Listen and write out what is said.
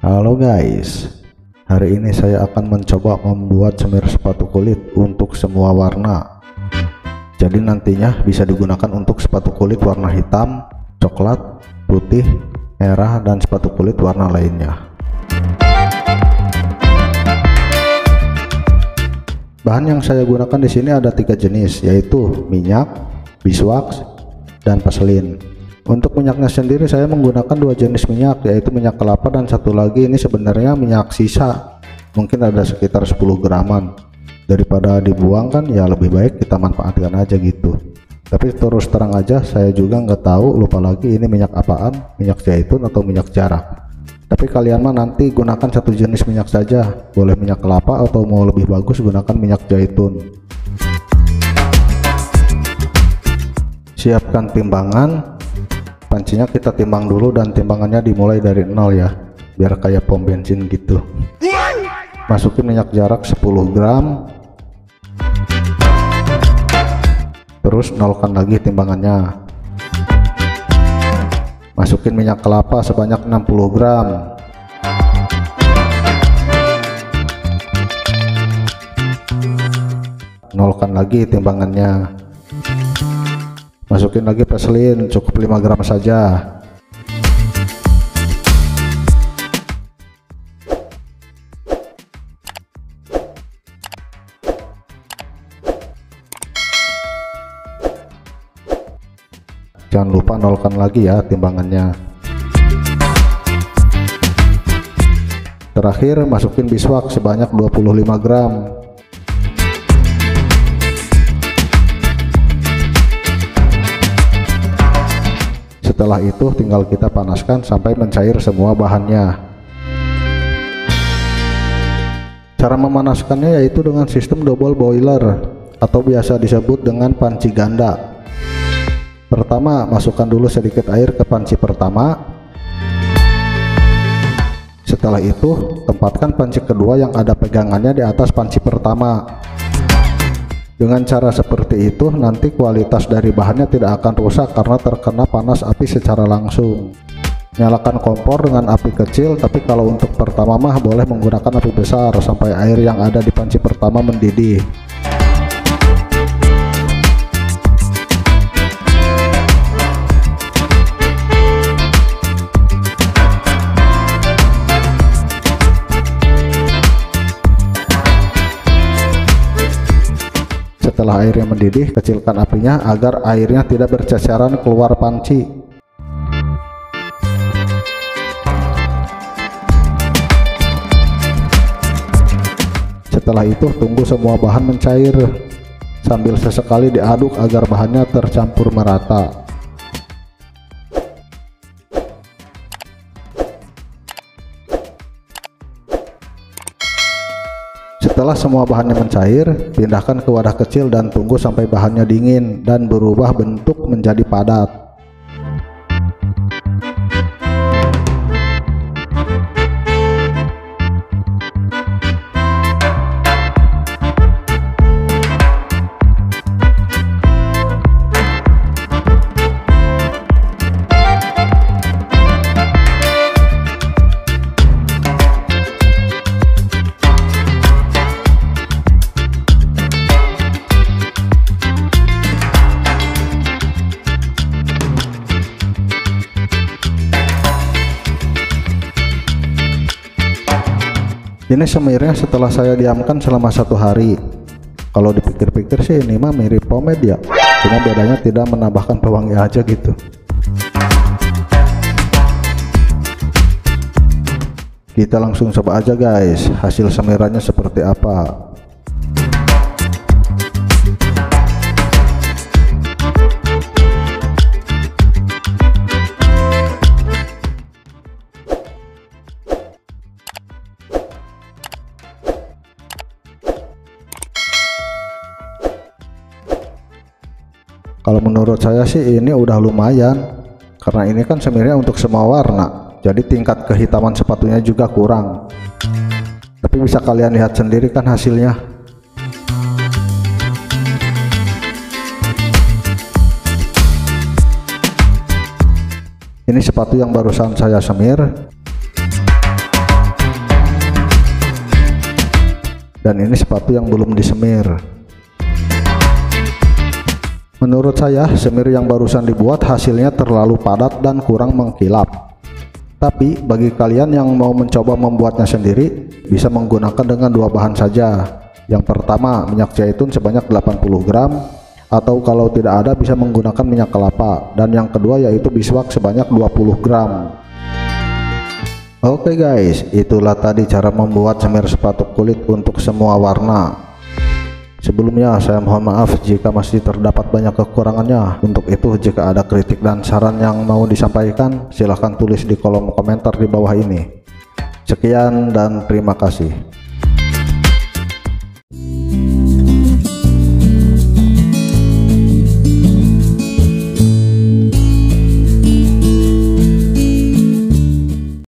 Halo guys, hari ini saya akan mencoba membuat semir sepatu kulit untuk semua warna. Jadi nantinya bisa digunakan untuk sepatu kulit warna hitam, coklat, putih, merah, dan sepatu kulit warna lainnya. Bahan yang saya gunakan di sini ada 3 jenis, yaitu minyak, beeswax, dan vaselin. Untuk minyaknya sendiri saya menggunakan 2 jenis minyak, yaitu minyak kelapa dan satu lagi ini sebenarnya minyak sisa, mungkin ada sekitar 10 graman. Daripada dibuang kan ya lebih baik kita manfaatkan aja gitu. Tapi terus terang aja saya juga nggak tahu, lupa lagi ini minyak apaan, minyak zaitun atau minyak jarak. Tapi kalian mah nanti gunakan satu jenis minyak saja, boleh minyak kelapa atau mau lebih bagus gunakan minyak zaitun. Siapkan timbangan. Pancinya kita timbang dulu dan timbangannya dimulai dari 0 ya, biar kayak pom bensin gitu. Masukin minyak jarak 10 gram, terus nolkan lagi timbangannya. Masukin minyak kelapa sebanyak 60 gram, nolkan lagi timbangannya. Masukin lagi vaselin cukup 5 gram saja. Jangan lupa nolkan lagi ya timbangannya. Terakhir masukin beeswax sebanyak 25 gram. Setelah itu tinggal kita panaskan sampai mencair semua bahannya. Cara memanaskannya yaitu dengan sistem double boiler atau biasa disebut dengan panci ganda. Pertama, masukkan dulu sedikit air ke panci pertama. Setelah itu tempatkan panci kedua yang ada pegangannya di atas panci pertama. Dengan cara seperti itu nanti kualitas dari bahannya tidak akan rusak karena terkena panas api secara langsung. Nyalakan kompor dengan api kecil, tapi kalau untuk pertama mah boleh menggunakan api besar sampai air yang ada di panci pertama mendidih. Setelah airnya mendidih, kecilkan apinya agar airnya tidak berceceran keluar panci. Setelah itu tunggu semua bahan mencair, sambil sesekali diaduk agar bahannya tercampur merata. Setelah semua bahannya mencair, pindahkan ke wadah kecil dan tunggu sampai bahannya dingin dan berubah bentuk menjadi padat. Ini semirnya setelah saya diamkan selama 1 hari. Kalau dipikir-pikir sih ini mah mirip pomade ya, cuma bedanya tidak menambahkan pewangi aja gitu. Kita langsung coba aja guys, hasil semirannya seperti apa. Kalau menurut saya sih ini udah lumayan, karena ini kan semirnya untuk semua warna, jadi tingkat kehitaman sepatunya juga kurang. Tapi bisa kalian lihat sendiri kan hasilnya. Ini sepatu yang barusan saya semir. dan ini sepatu yang belum disemir. Menurut saya semir yang barusan dibuat hasilnya terlalu padat dan kurang mengkilap. Tapi bagi kalian yang mau mencoba membuatnya sendiri, bisa menggunakan dengan dua bahan saja. Yang pertama minyak zaitun sebanyak 80 gram, atau kalau tidak ada bisa menggunakan minyak kelapa, dan yang kedua yaitu biswak sebanyak 20 gram. Oke guys, itulah tadi cara membuat semir sepatu kulit untuk semua warna. Sebelumnya saya mohon maaf jika masih terdapat banyak kekurangannya. Untuk itu jika ada kritik dan saran yang mau disampaikan, silahkan tulis di kolom komentar di bawah ini. Sekian dan terima kasih.